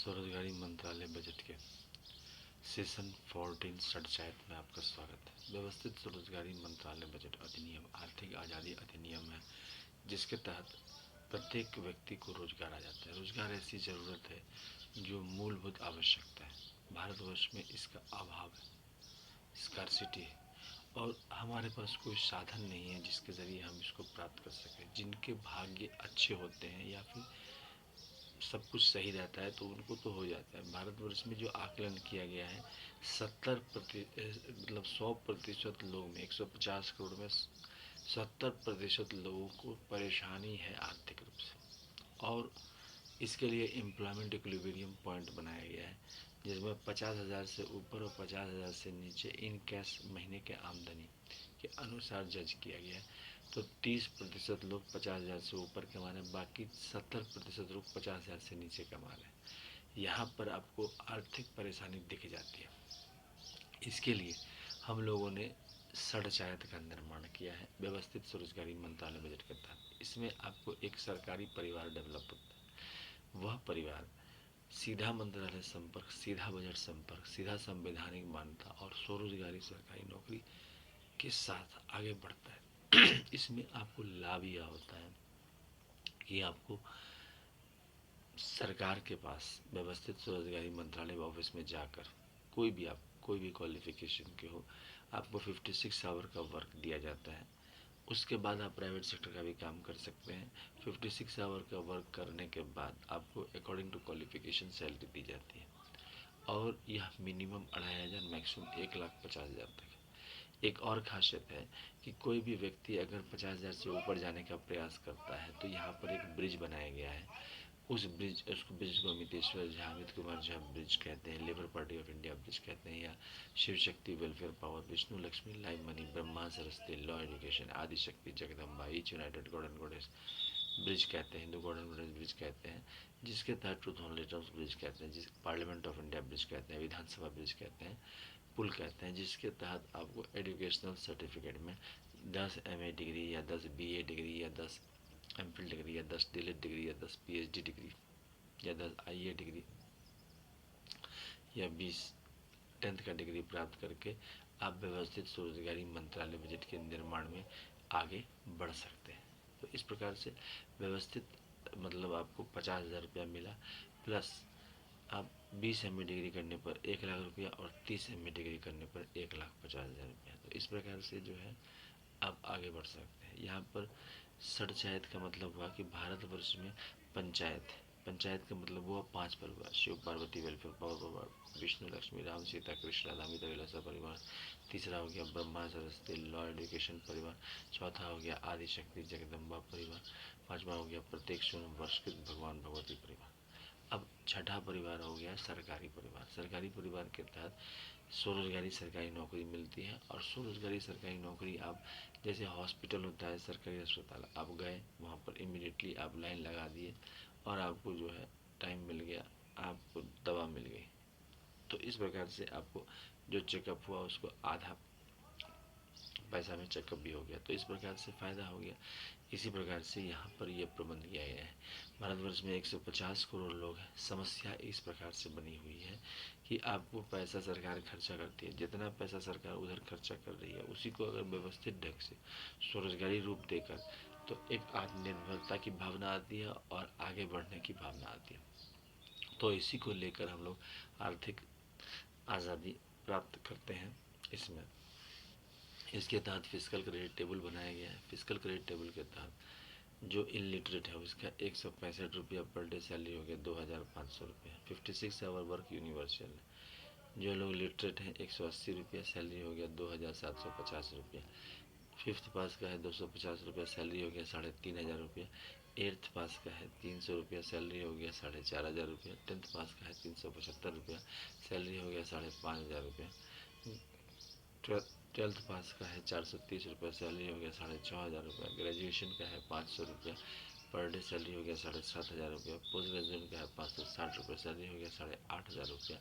स्वरोजगारी मंत्रालय बजट के सेशन 14 षडचायत में आपका स्वागत है। व्यवस्थित स्वरोजगारी मंत्रालय बजट अधिनियम आर्थिक आज़ादी अधिनियम है, जिसके तहत प्रत्येक व्यक्ति को रोजगार आ जाता है। रोजगार ऐसी ज़रूरत है जो मूलभूत आवश्यकता है। भारतवर्ष में इसका अभाव है, स्कार्सिटी है, और हमारे पास कोई साधन नहीं है जिसके ज़रिए हम इसको प्राप्त कर सकें। जिनके भाग्य अच्छे होते हैं या फिर सब कुछ सही रहता है तो उनको तो हो जाता है। भारतवर्ष में जो आकलन किया गया है 100% लोग में 150 करोड़ में 70% लोगों को परेशानी है आर्थिक रूप से, और इसके लिए एम्प्लॉयमेंट इक्विलिब्रियम पॉइंट बनाया गया है, जिसमें 50,000 से ऊपर और 50,000 से नीचे इन कैश महीने के आमदनी के अनुसार जज किया गया है। तो 30% लोग 50,000 से ऊपर कमा रहे हैं, बाकी 70% लोग 50,000 से नीचे कमा रहे हैं। यहाँ पर आपको आर्थिक परेशानी दिख जाती है। इसके लिए हम लोगों ने षडचायत का निर्माण किया है व्यवस्थित स्वरोजगारी मंत्रालय बजट के तहत। इसमें आपको एक सरकारी परिवार डेवलप होता है। वह परिवार सीधा मंत्रालय संपर्क, सीधा बजट संपर्क, सीधा संवैधानिक मान्यता और स्वरोजगारी सरकारी नौकरी के साथ आगे बढ़ता है। इसमें आपको लाभ यह होता है कि आपको सरकार के पास व्यवस्थित स्वरोजगारी मंत्रालय ऑफिस में जाकर कोई भी क्वालिफिकेशन के हो, आपको 56 आवर का वर्क दिया जाता है। उसके बाद आप प्राइवेट सेक्टर का भी काम कर सकते हैं। 56 आवर का वर्क करने के बाद आपको अकॉर्डिंग टू क्वालिफिकेशन सैलरी दी जाती है, और यह मिनिमम 2,500 मैक्सिमम 1,50,000 तक है। एक और खासियत है कि कोई भी व्यक्ति अगर 50,000 से ऊपर जाने का प्रयास करता है तो यहाँ पर एक ब्रिज बनाया गया है। उसको ब्रिज को अमितेश्वर झा, अमित कुमार झा ब्रिज कहते हैं, labour party of India bridge कहते हैं, या Shiv Shakti welfare power, Vishnu Lakshmi live money, Brahma Saraswati law education, Adi Shakti Jagdamba, each united god and goddess bridge कहते हैं, Hindu God and goddess bridge कहते हैं, जिसके तहत ट्रूथ ऑन लेटर्स ब्रिज कहते हैं, जिस पार्लियामेंट ऑफ इंडिया ब्रिज कहते हैं, विधानसभा ब्रिज कहते हैं, पुल कहते हैं, जिसके तहत आपको एजुकेशनल सर्टिफिकेट में 10 MA डिग्री या 10 BA डिग्री या 10 MPhil डिग्री या 10 DLED डिग्री या 10 PhD डिग्री या 10 IA डिग्री या 20 10th का डिग्री प्राप्त करके आप व्यवस्थित स्वरोजगारी मंत्रालय बजट के निर्माण में आगे बढ़ सकते हैं। तो इस प्रकार से व्यवस्थित मतलब आपको 50,000 रुपया मिला, प्लस आप 20 MA डिग्री करने पर 1,00,000 रुपया और 30 MA डिग्री करने पर 1,50,000 रुपया। तो इस प्रकार से जो है आप आगे बढ़ सकते हैं। यहाँ पर षडचायत का मतलब हुआ कि भारतवर्ष में पंचायत का मतलब हुआ 5 परिवार: शिव पार्वती वेलफेयर पावर परिवार, विष्णु लक्ष्मी राम सीता कृष्ण राधा अमिता विलासा परिवार, तीसरा हो गया ब्रह्मा सरस्वती लॉ एजुकेशन परिवार, चौथा हो गया आदि शक्ति जगदम्बा परिवार, पांचवा हो गया प्रत्येक सोम वर्षकृत भगवान भगवती परिवार। अब छठा परिवार हो गया सरकारी परिवार। सरकारी परिवार के तहत स्वरोजगारी सरकारी नौकरी मिलती है, और स्वरोजगारी सरकारी नौकरी आप जैसे हॉस्पिटल होता है, सरकारी अस्पताल, आप गए वहाँ पर इमीडिएटली आप लाइन लगा दिए और आपको जो है टाइम मिल गया, आपको दवा मिल गई। तो इस प्रकार से आपको जो चेकअप हुआ उसको आधा पैसा में चेकअप भी हो गया। तो इस प्रकार से फ़ायदा हो गया। इसी प्रकार से यहाँ पर यह प्रबंध किया गया है। भारतवर्ष में 150 करोड़ लोग हैं। समस्या इस प्रकार से बनी हुई है कि आपको पैसा सरकार खर्चा करती है, जितना पैसा सरकार उधर खर्चा कर रही है उसी को अगर व्यवस्थित ढंग से स्वरोजगारी रूप देकर तो एक आत्मनिर्भरता की भावना आती है और आगे बढ़ने की भावना आती है। तो इसी को लेकर हम लोग आर्थिक आज़ादी प्राप्त करते हैं। इसके तहत फिजिकल क्रेडिट टेबल बनाया गया है। फिजिकल क्रेडिट टेबल के तहत जो इलिटरेट है उसका 165 रुपया पर डे सैलरी हो गया 2,500 रुपया। 56 आवर वर्क यूनिवर्सल है। जो लोग लिटरेट हैं 180 रुपया सैलरी हो गया 2,750 रुपया। फिफ्थ पास का है 250 रुपया सैलरी हो गया 3,500 रुपया। एट्थ पास का है 300 रुपया सैलरी हो गया 4,500 रुपया। 10th पास का है 375 रुपया सैलरी हो गया 5,500 रुपया। ट्वेल्थ पास का है 430 रुपया सैलरी हो गया 4,500 रुपया। ग्रेजुएशन का है 500 रुपया पर डे सैलरी हो गया 7,500 रुपया। पोस्ट ग्रेजुएशन का है 560 रुपया सैलरी हो गया 8,500 रुपया।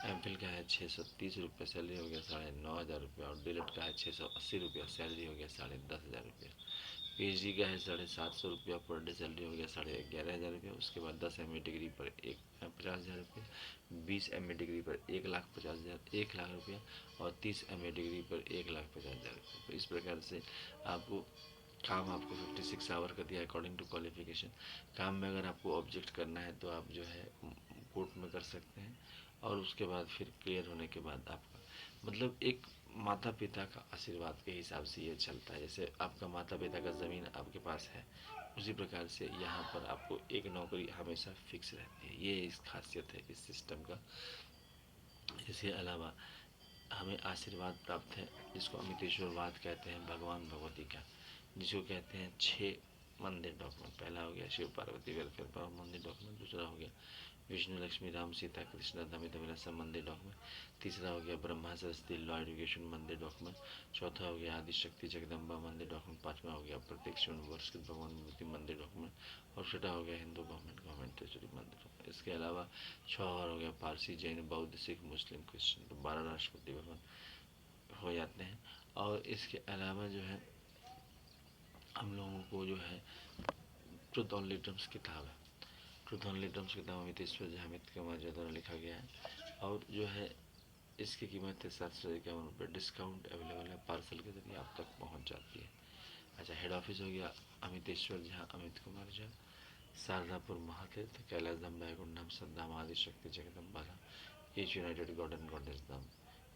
MPhil का है 630 रुपया सैलरी हो गया 9,500 रुपया। और DLED का है 680 रुपया सैलरी हो गया 10,500 रुपया। पीएचडी का है 750 रुपया पर डे सैलरी हो गया 11,500 रुपया। उसके बाद 10 MA डिग्री पर 50,000 रुपया, 20 MA डिग्री पर 1,50,000 1,00,000 रुपया और 30 MA डिग्री पर 1,50,000 रुपया। तो इस प्रकार से आपको काम आपको 56 आवर का दिया अकॉर्डिंग टू क्वालिफिकेशन। काम में अगर आपको ऑब्जेक्ट करना है तो आप जो है कोर्ट में कर सकते हैं, और उसके बाद फिर क्लियर होने के बाद आपका मतलब एक माता पिता का आशीर्वाद के हिसाब से ये चलता है। जैसे आपका माता पिता का ज़मीन आपके पास है, उसी प्रकार से यहाँ पर आपको एक नौकरी हमेशा फिक्स रहती है। ये इस खासियत है इस सिस्टम का। इसके अलावा हमें आशीर्वाद प्राप्त है, जिसको अमितेश्वरवाद कहते हैं, भगवान भगवती का, जिसको कहते हैं 6 मंदिर डॉक्यूमेंट। पहला हो गया शिव पार्वती वेलफेयर पावर मंदिर डॉक्यूमेंट, दूसरा हो गया विष्णु लक्ष्मी राम सीता कृष्ण दमित अभिलाषा मंदिर डॉक्यूमेंट, तीसरा हो गया ब्रह्मा सरस्वती लॉ एजुकेशन मंदिर डॉक्यूमेंट, चौथा हो गया आदिशक्ति जगदम्बा मंदिर डॉक्यूमेंट, पांचवा हो गया प्रत्यक्ष यूनिवर्स भगवान मूर्ति मंदिर डॉक्यूमेंट, और छठा हो गया हिंदू गवर्नमेंट ट्रेजरी मंदिर डॉक्यूमेंट। इसके अलावा 6 और हो गया पारसी जैन बौद्ध सिख मुस्लिम क्रिश्चियन, तो 12 राष्ट्रपति भवन हो जाते हैं। और इसके अलावा जो है हम लोगों को जो है ट्रुथ ऑन लिटम्स किताब है, ट्रुथ ऑन लिटम्स किताब अमितेश्वर हामिद के मौजूदा द्वारा लिखा गया है, और जो है इसकी कीमत है 751 रुपये। डिस्काउंट अवेलेबल है, पार्सल के जरिए आप तक पहुंच जाती है। अच्छा, हेड ऑफिस हो गया अमितेश्वर झा अमित कुमार झा, शारदापुर महातीर्थ, कैलाश धाम बैकुंठ धाम सद्धाम आदि शक्ति जगदम्बा धाम, each united god and goddess धाम,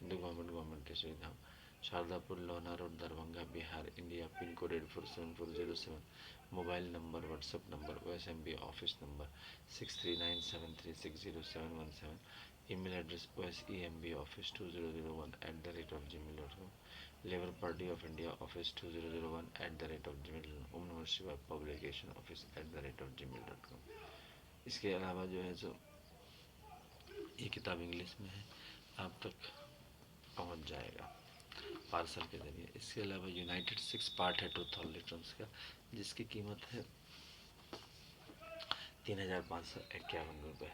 हिंदू गवर्नमेंट केसरी धाम, Sharadapur Lona road Darbhanga Bihar India, pin code 847407, mobile number WhatsApp number OSMB office number 6397360717, email address osemb office2001@gmail.com, Labour party of India office 2001@gmail.com, Om Namah Shivaya publication office @gmail.com। इसके अलावा जो है जो ये किताब इंग्लिश में है, आप तक पहुंच जाएगा पार्सल के जरिए। इसके अलावा यूनाइटेड 6 पार्ट है ट्रूथ ऑन लिटरम्स का, जिसकी कीमत है 3,551 रुपये।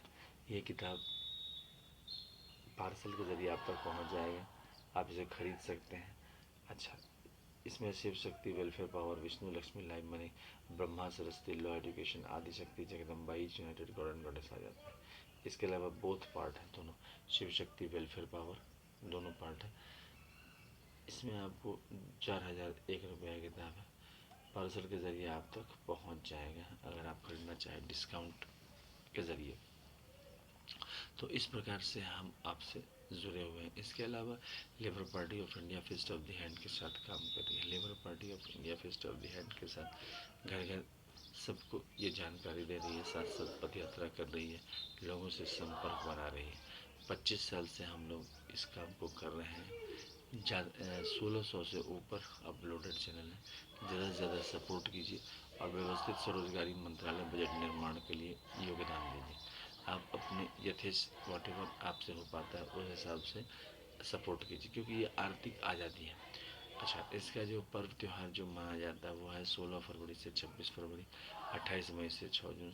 ये किताब पार्सल के ज़रिए आप तक पहुंच जाएगा, आप इसे खरीद सकते हैं। अच्छा, इसमें Shiv Shakti welfare power, Vishnu Lakshmi live money, Brahma Saraswati law education, Adi Shakti Jagdamba each united god and goddess आ जाता है। इसके अलावा बोथ पार्ट है, दोनों शिव शक्ति वेलफेयर पावर दोनों पार्ट है। इसमें आपको 4,001 रुपये की किताब है, पार्सल के ज़रिए आप तक पहुंच जाएगा अगर आप खरीदना चाहें डिस्काउंट के ज़रिए। तो इस प्रकार से हम आपसे जुड़े हुए हैं। इसके अलावा labour party of India fist of the hand के साथ काम कर रही है। Labour party of India fist of the hand के साथ घर घर सबको ये जानकारी दे रही है, साथ साथ पद यात्रा कर रही है, लोगों से संपर्क बना रही है। 25 साल से हम लोग इस काम को कर रहे हैं। 1600 से ऊपर अपलोडेड चैनल है। ज़्यादा से ज़्यादा सपोर्ट कीजिए और व्यवस्थित स्वरोजगारी मंत्रालय बजट निर्माण के लिए योगदान दीजिए। आप अपने यथेष्ट वॉटेवर आपसे हो पाता है उस हिसाब से सपोर्ट कीजिए, क्योंकि ये आर्थिक आज़ादी है। अच्छा, इसका जो पर्व त्यौहार जो मनाया जाता है वो है 16 फरवरी से 26 फरवरी, 28 मई से 6 जून,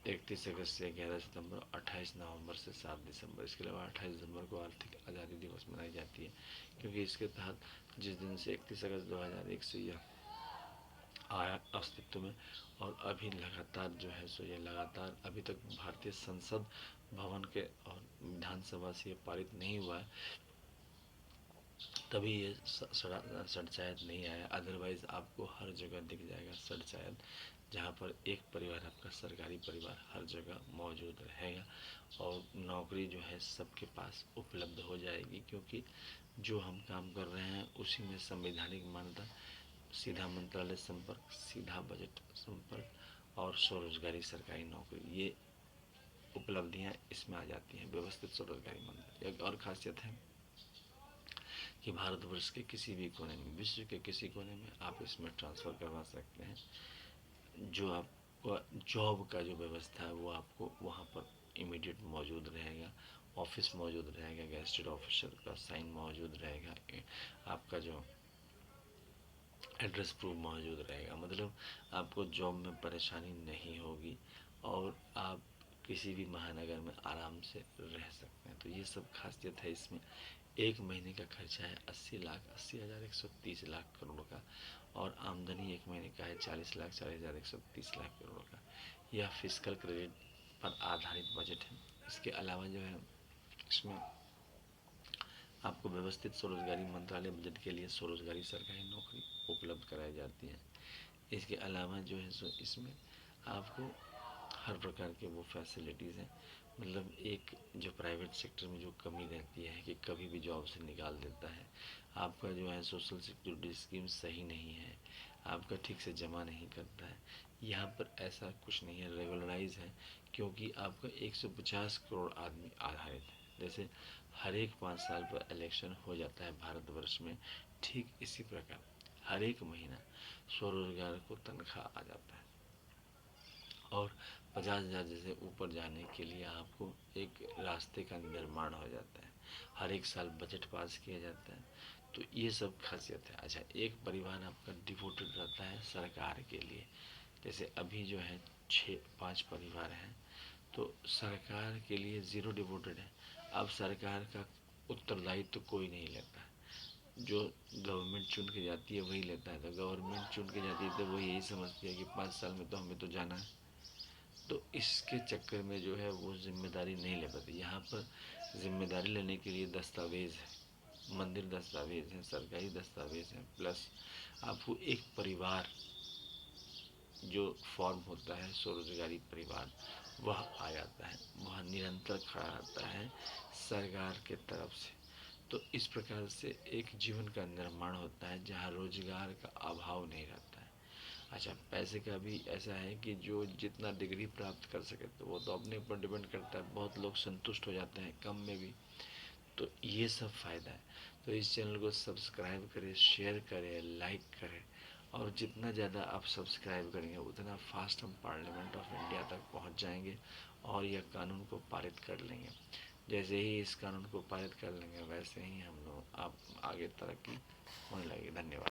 31 अगस्त से 11 सितंबर, 28 नवंबर से 7 दिसंबर। इसके अलावा 28 दिसंबर को आर्थिक आज़ादी दिवस मनाई जाती है, क्योंकि इसके तहत जिस दिन से 31 अगस्त 2001 से यह आया अस्तित्व में, और अभी लगातार जो है सो ये लगातार अभी तक भारतीय संसद भवन के और विधानसभा से ये पारित नहीं हुआ है, तभी ये सड़चायत नहीं आया। अदरवाइज़ आपको हर जगह दिख जाएगा सड़चायत, जहाँ पर एक परिवार आपका सरकारी परिवार हर जगह मौजूद रहेगा, और नौकरी जो है सबके पास उपलब्ध हो जाएगी, क्योंकि जो हम काम कर रहे हैं उसी में संवैधानिक मान्यता, सीधा मंत्रालय संपर्क, सीधा बजट संपर्क और स्वरोजगारी सरकारी नौकरी, ये उपलब्धियां इसमें आ जाती हैं व्यवस्थित स्वरोजगारी मंत्रालय। एक और खासियत है कि भारतवर्ष के किसी भी कोने में, विश्व के किसी कोने में आप इसमें ट्रांसफ़र करवा सकते हैं। जो आपको जॉब का जो व्यवस्था है वो आपको वहाँ पर इमीडिएट मौजूद रहेगा, ऑफिस मौजूद रहेगा, गेस्टेड ऑफिसर का साइन मौजूद रहेगा, आपका जो एड्रेस प्रूफ मौजूद रहेगा। मतलब आपको जॉब में परेशानी नहीं होगी, और आप किसी भी महानगर में आराम से रह सकते हैं। तो ये सब खासियत है इसमें। एक महीने का खर्चा है 80 लाख 80,130 लाख करोड़ का, और आमदनी एक महीने का है 40 लाख 40,130 लाख करोड़ का। यह फिस्कल क्रेडिट पर आधारित बजट है। इसके अलावा जो है इसमें आपको व्यवस्थित स्वरोजगारी मंत्रालय बजट के लिए स्वरोजगारी सरकारी नौकरी उपलब्ध कराई जाती है। इसके अलावा जो है सो इसमें आपको हर प्रकार के वो फैसिलिटीज़ हैं, मतलब एक जो प्राइवेट सेक्टर में जो कमी रहती है कि कभी भी जॉब से निकाल देता है, आपका जो है सोशल सिक्योरिटी स्कीम सही नहीं है, आपका ठीक से जमा नहीं करता है, यहाँ पर ऐसा कुछ नहीं है, रेगुलराइज है। क्योंकि आपका 150 करोड़ आदमी आधारित है। जैसे हर एक 5 साल पर इलेक्शन हो जाता है भारतवर्ष में, ठीक इसी प्रकार हर एक महीना स्वरोजगार को तनख्वाह आ जाता है। और 50,000 जैसे ऊपर जाने के लिए आपको एक रास्ते का निर्माण हो जाता है। हर एक साल बजट पास किया जाता है। तो ये सब खासियत है। अच्छा, एक परिवार आपका डिवोटेड रहता है सरकार के लिए। जैसे अभी जो है 5 परिवार हैं, तो सरकार के लिए 0 डिवोटेड है। अब सरकार का उत्तरदायित्व तो कोई नहीं लेता है। जो गवर्नमेंट चुन के जाती है वही लेता है। तो गवर्नमेंट चुन के जाती है तो वो यही समझती है कि 5 साल में तो हमें तो जाना है। तो इसके चक्कर में जो है वो जिम्मेदारी नहीं ले पाती। यहाँ पर जिम्मेदारी लेने के लिए दस्तावेज है, मंदिर दस्तावेज है, सरकारी दस्तावेज है, प्लस आपको एक परिवार जो फॉर्म होता है स्वरोजगारी परिवार, वह आ जाता है, वह निरंतर खड़ा रहता है सरकार के तरफ से। तो इस प्रकार से एक जीवन का निर्माण होता है जहाँ रोजगार का अभाव नहीं रहता है। अच्छा, पैसे का भी ऐसा है कि जो जितना डिग्री प्राप्त कर सके तो वो तो अपने ऊपर डिपेंड करता है। बहुत लोग संतुष्ट हो जाते हैं कम में भी। तो ये सब फ़ायदा है। तो इस चैनल को सब्सक्राइब करें, शेयर करें, लाइक करें। और जितना ज़्यादा आप सब्सक्राइब करेंगे उतना फास्ट हम पार्लियामेंट ऑफ इंडिया तक पहुंच जाएंगे और यह कानून को पारित कर लेंगे। जैसे ही इस कानून को पारित कर लेंगे वैसे ही हम लोग आप आगे तरक्की होने लगेगी। धन्यवाद।